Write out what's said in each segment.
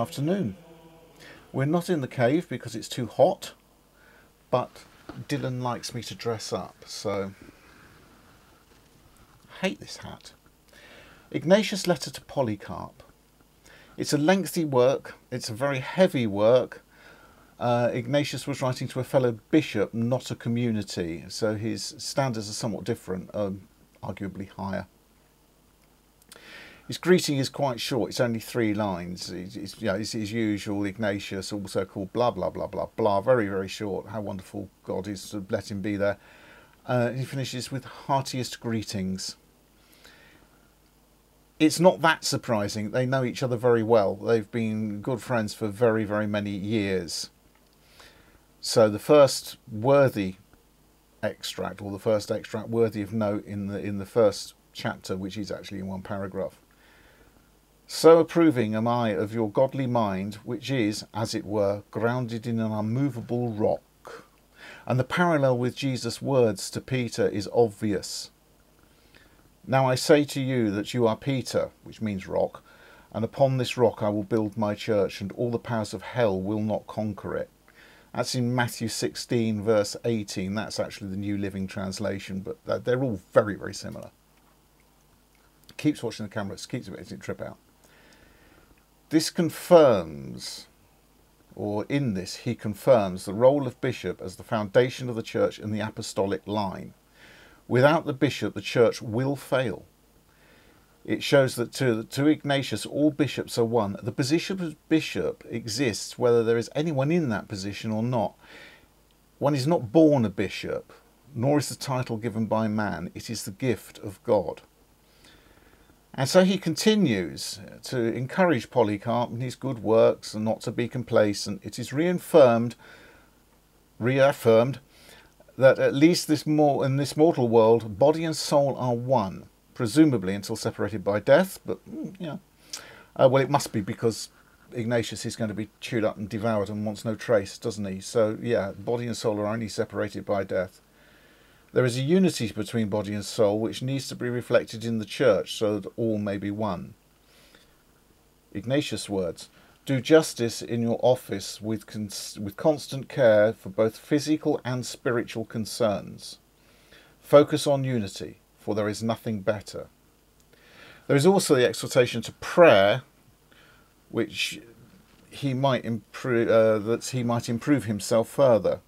afternoon. We're not in the cave because it's too hot, but Dylan likes me to dress up, so I hate this hat. Ignatius' letter to Polycarp. It's a lengthy work, it's a very heavy work. Ignatius was writing to a fellow bishop, not a community, so his standards are somewhat different, arguably higher. His greeting is quite short, it's only 3 lines. It's his usual Ignatius, also called blah blah blah blah blah, very very short, how wonderful God is to let him be there. He finishes with heartiest greetings. It's not that surprising, they know each other very well, they've been good friends for very very many years. So the first worthy extract, or the first extract worthy of note in the first chapter, which is actually in 1 paragraph. So approving am I of your godly mind, which is, as it were, grounded in an unmovable rock. And the parallel with Jesus' words to Peter is obvious. Now I say to you that you are Peter, which means rock, and upon this rock I will build my church, and all the powers of hell will not conquer it. That's in Matthew 16 verse 18. That's actually the New Living Translation, but they're all very, very similar. Keeps watching the camera, keeps letting it trip out. This confirms, or in this he confirms, the role of bishop as the foundation of the church in the apostolic line. Without the bishop, the church will fail. It shows that to Ignatius, all bishops are one. The position of bishop exists whether there is anyone in that position or not. One is not born a bishop, nor is the title given by man. It is the gift of God. And so he continues to encourage Polycarp in his good works and not to be complacent. It is reaffirmed that at least in this mortal world, body and soul are one, presumably until separated by death. But yeah, well, it must be, because Ignatius is going to be chewed up and devoured and wants no trace, doesn't he? So yeah, body and soul are only separated by death. There is a unity between body and soul which needs to be reflected in the church so that all may be one. Ignatius' words: do justice in your office with constant care for both physical and spiritual concerns. Focus on unity, for there is nothing better. There is also the exhortation to prayer, which he might improve himself further.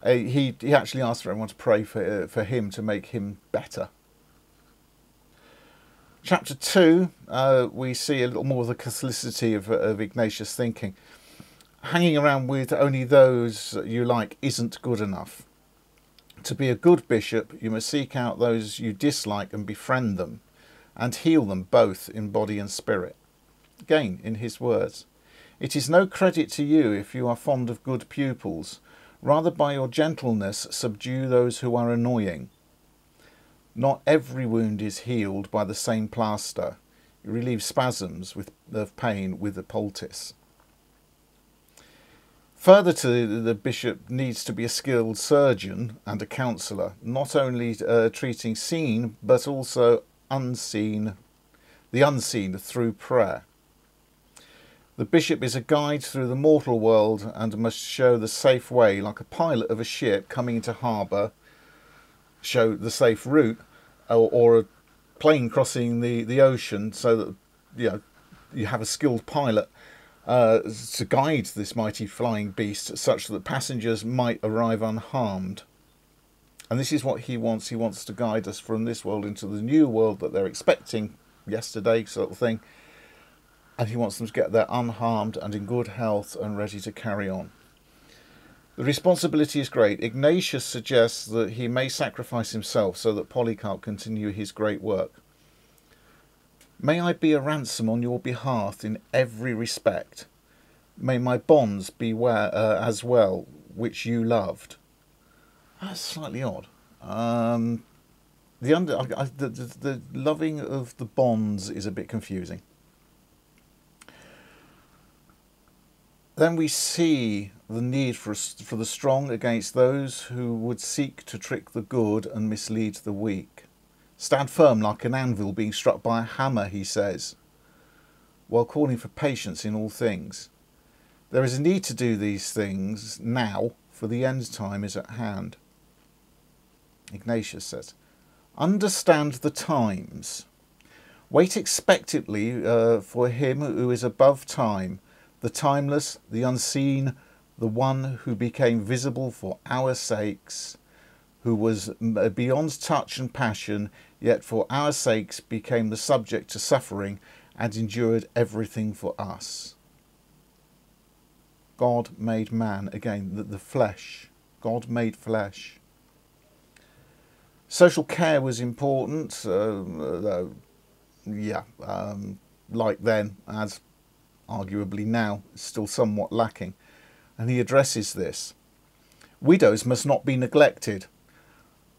He actually asked for everyone to pray for him to make him better. Chapter 2, we see a little more of the catholicity of Ignatius' thinking. Hanging around with only those you like isn't good enough. To be a good bishop, you must seek out those you dislike and befriend them, and heal them both in body and spirit. Again, in his words, it is no credit to you if you are fond of good pupils. Rather, by your gentleness, subdue those who are annoying. Not every wound is healed by the same plaster. You relieve spasms of pain with a poultice. Further to the bishop needs to be a skilled surgeon and a counsellor, not only treating seen but also unseen, the unseen through prayer. The bishop is a guide through the mortal world and must show the safe way, like a pilot of a ship coming into harbour, show the safe route, or a plane crossing the ocean, so that you have a skilled pilot to guide this mighty flying beast such that passengers might arrive unharmed. And this is what he wants. He wants to guide us from this world into the new world that they're expecting yesterday, sort of thing. And he wants them to get there unharmed and in good health and ready to carry on. The responsibility is great. Ignatius suggests that he may sacrifice himself so that Polycarp continue his great work. May I be a ransom on your behalf in every respect. May my bonds be as well, which you loved. That's slightly odd. The loving of the bonds is a bit confusing. Then we see the need for the strong against those who would seek to trick the good and mislead the weak. Stand firm like an anvil being struck by a hammer, he says. while calling for patience in all things. There is a need to do these things now, for the end time is at hand. Ignatius says, understand the times. Wait expectantly for him who is above time, the timeless, the unseen, the one who became visible for our sakes, who was beyond touch and passion, yet for our sakes became the subject to suffering and endured everything for us. God made man, again, the flesh. God made flesh. Social care was important, like then, as arguably now, still somewhat lacking. And he addresses this. Widows must not be neglected.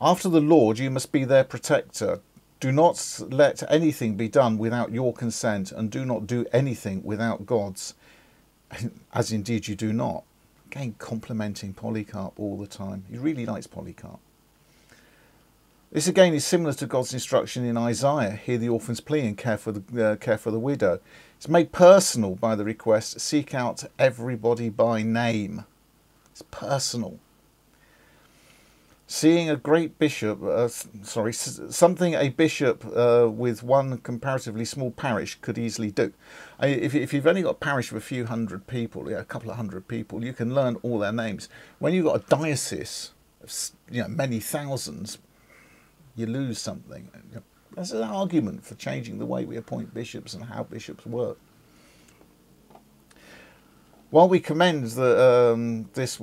After the Lord, you must be their protector. Do not let anything be done without your consent, and do not do anything without God's, as indeed you do not. Again, complimenting Polycarp all the time. He really likes Polycarp. This again is similar to God's instruction in Isaiah. Hear the orphan's plea and care for the widow. It's made personal by the request, seek out everybody by name. It's personal. Seeing a great bishop, something a bishop with one comparatively small parish could easily do. If you've only got a parish of a few hundred people, a couple of hundred people, you can learn all their names. When you've got a diocese of many thousands, you lose something. There's an argument for changing the way we appoint bishops and how bishops work. While we commend this,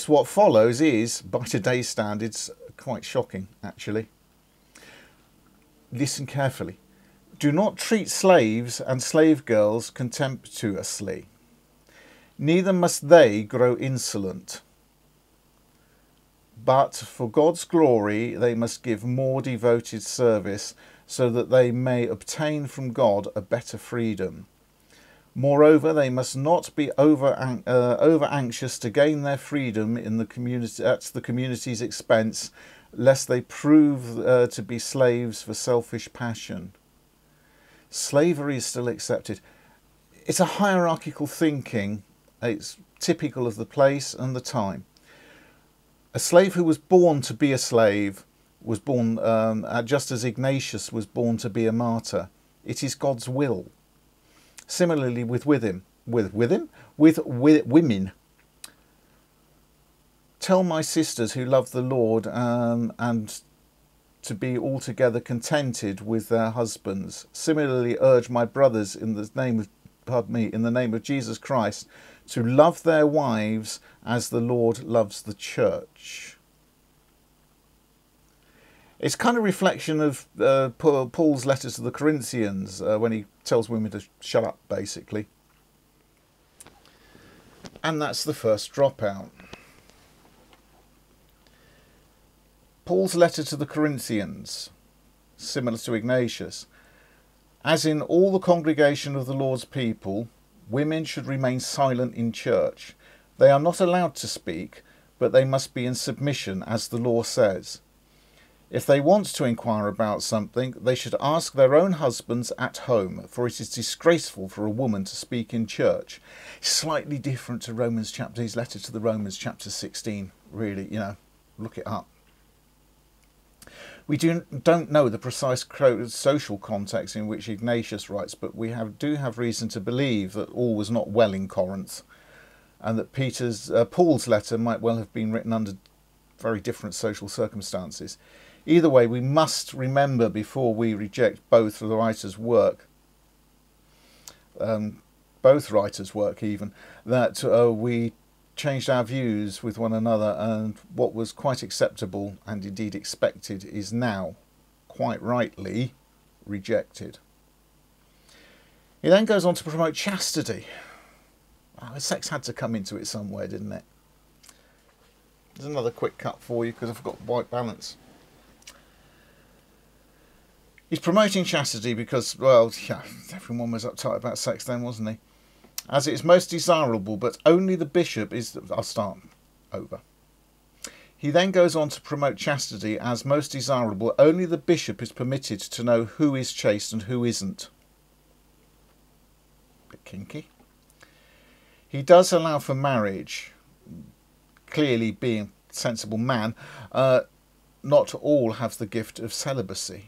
what follows is, by today's standards, quite shocking, actually. Listen carefully. Do not treat slaves and slave girls contemptuously. Neither must they grow insolent. But for God's glory they must give more devoted service, so that they may obtain from God a better freedom. Moreover, they must not be over anxious to gain their freedom in the community at the community's expense, lest they prove to be slaves for selfish passion. Slavery is still accepted. It's a hierarchical thinking. It's typical of the place and the time. A slave who was born to be a slave was born just as Ignatius was born to be a martyr. It is God's will. Similarly with women. Tell my sisters who love the Lord and to be altogether contented with their husbands. Similarly urge my brothers in the name of Jesus Christ to love their wives as the Lord loves the church. It's kind of reflection of Paul's letter to the Corinthians when he tells women to shut up, basically. And that's the first dropout. Paul's letter to the Corinthians, similar to Ignatius. As in all the congregation of the Lord's people, women should remain silent in church. They are not allowed to speak, but they must be in submission, as the law says. If they want to inquire about something, they should ask their own husbands at home, for it is disgraceful for a woman to speak in church. It's slightly different to his letter to the Romans, chapter 16, really, look it up. We don't know the precise social context in which Ignatius writes, but we do have reason to believe that all was not well in Corinth, and that Paul's letter might well have been written under very different social circumstances. Either way, we must remember before we reject both writers' work, that we changed our views with one another, and what was quite acceptable and indeed expected is now, quite rightly, rejected. He then goes on to promote chastity. Sex had to come into it somewhere, didn't it? There's another quick cut for you because I've got white balance. He's promoting chastity because, everyone was uptight about sex then, wasn't he? As it is most desirable, but only the bishop is... I'll start over. He then goes on to promote chastity as most desirable. Only the bishop is permitted to know who is chaste and who isn't. Bit kinky. He does allow for marriage, clearly being a sensible man. Not all have the gift of celibacy.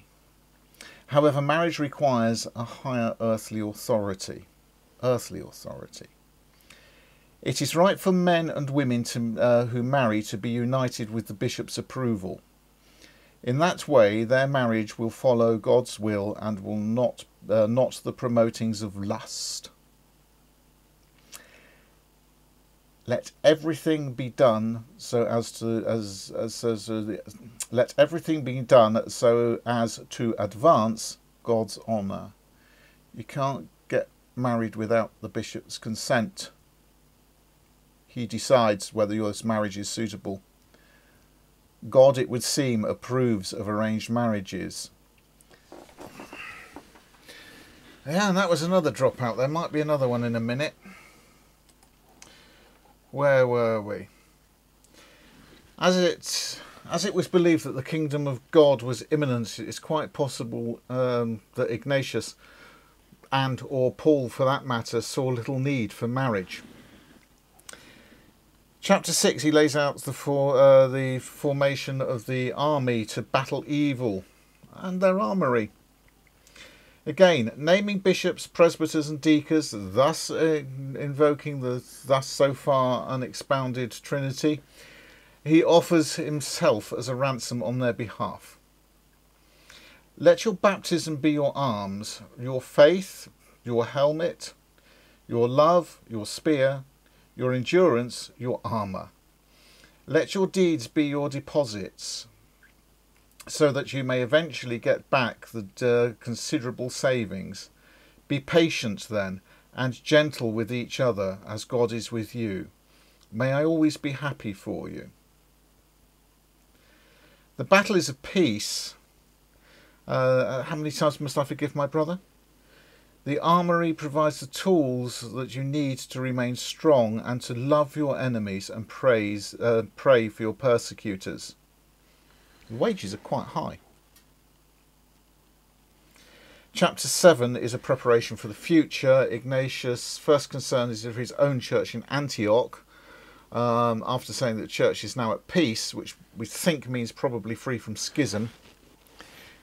However, marriage requires a higher earthly authority. It is right for men and women who marry to be united with the bishop's approval. In that way, their marriage will follow God's will and will not the promotings of lust. Let everything be done so as to advance God's honour. You can't get married without the bishop's consent. He decides whether your marriage is suitable. God, it would seem, approves of arranged marriages. Yeah, and that was another dropout. There might be another one in a minute. Where were we? As it was believed that the kingdom of God was imminent, it's quite possible that Ignatius and or Paul, for that matter, saw little need for marriage. Chapter 6, he lays out the formation of the army to battle evil and their armoury. Again, naming bishops, presbyters and deacons, thus invoking the thus so far unexpounded Trinity, he offers himself as a ransom on their behalf. Let your baptism be your arms, your faith, your helmet, your love, your spear, your endurance, your armour. Let your deeds be your deposits, so that you may eventually get back the considerable savings. Be patient then, and gentle with each other, as God is with you. May I always be happy for you. The battle is a peace. How many times must I forgive my brother? The armoury provides the tools that you need to remain strong and to love your enemies and pray for your persecutors. The wages are quite high. Chapter 7 is a preparation for the future. Ignatius' first concern is for his own church in Antioch. After saying that the church is now at peace, which we think means probably free from schism,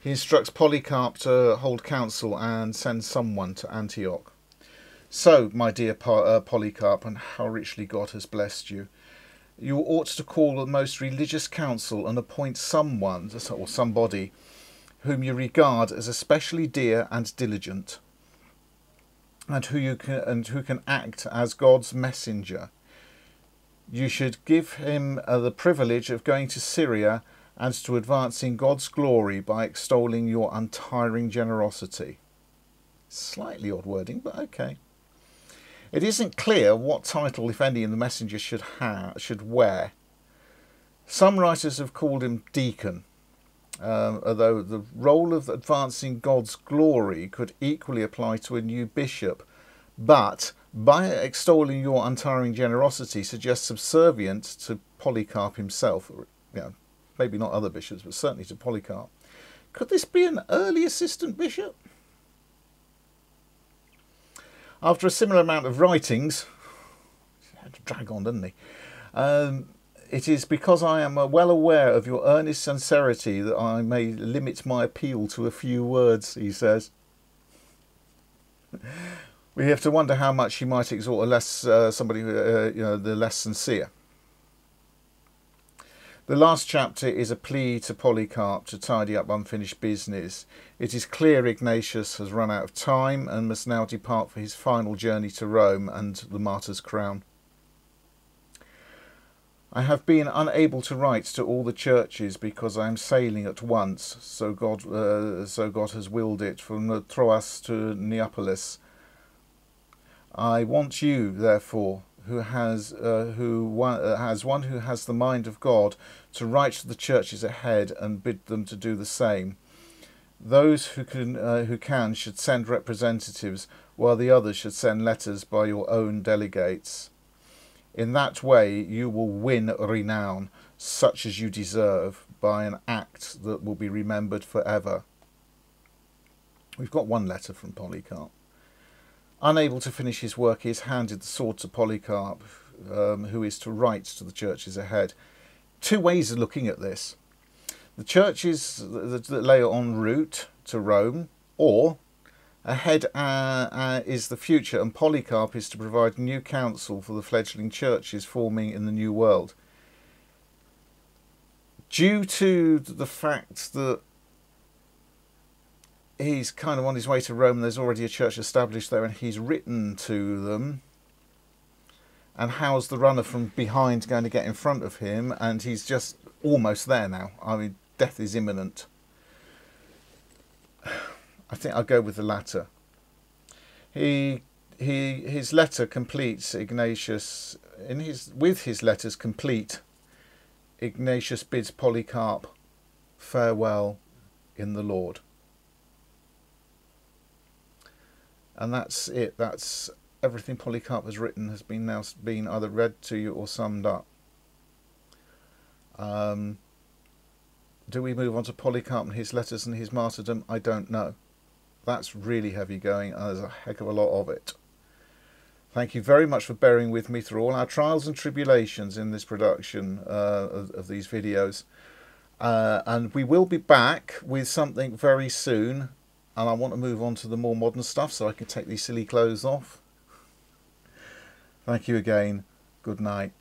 he instructs Polycarp to hold council and send someone to Antioch. So, my dear Polycarp, and how richly God has blessed you, you ought to call a most religious council and appoint someone, or somebody, whom you regard as especially dear and diligent, and who can act as God's messenger. You should give him the privilege of going to Syria and to advancing God's glory by extolling your untiring generosity. Slightly odd wording, but okay. It isn't clear what title, if any, the messenger should wear. Some writers have called him deacon, although the role of advancing God's glory could equally apply to a new bishop. But by extolling your untiring generosity suggests subservient to Polycarp himself, maybe not other bishops, but certainly to Polycarp. Could this be an early assistant bishop? After a similar amount of writings, he had to drag on, didn't he? It is because I am well aware of your earnest sincerity that I may limit my appeal to a few words, he says. We have to wonder how much he might exhort somebody the less sincere. The last chapter is a plea to Polycarp to tidy up unfinished business. It is clear Ignatius has run out of time and must now depart for his final journey to Rome and the martyr's crown. I have been unable to write to all the churches because I am sailing at once, so God has willed it, from Troas to Neapolis. I want you, therefore, who has one who has the mind of God, to write to the churches ahead and bid them to do the same. Those who can should send representatives, while the others should send letters by your own delegates. In that way you will win renown, such as you deserve by an act that will be remembered forever. We've got one letter from Polycarp. Unable to finish his work, he has handed the sword to Polycarp, who is to write to the churches ahead. Two ways of looking at this. The churches that lay en route to Rome, or ahead is the future, and Polycarp is to provide new counsel for the fledgling churches forming in the New World. Due to the fact that he's kind of on his way to Rome, there's already a church established there, and he's written to them. And how's the runner from behind going to get in front of him? And he's just almost there now. I mean, death is imminent. I think I'll go with the latter. His letter completes Ignatius with his letters complete. Ignatius bids Polycarp farewell in the Lord. And that's it. That's everything Polycarp has written has been now been either read to you or summed up. Do we move on to Polycarp and his letters and his martyrdom? I don't know. That's really heavy going, and there's a heck of a lot of it. Thank you very much for bearing with me through all our trials and tribulations in this production of these videos. And we will be back with something very soon. And I want to move on to the more modern stuff so I can take these silly clothes off. Thank you again. Good night.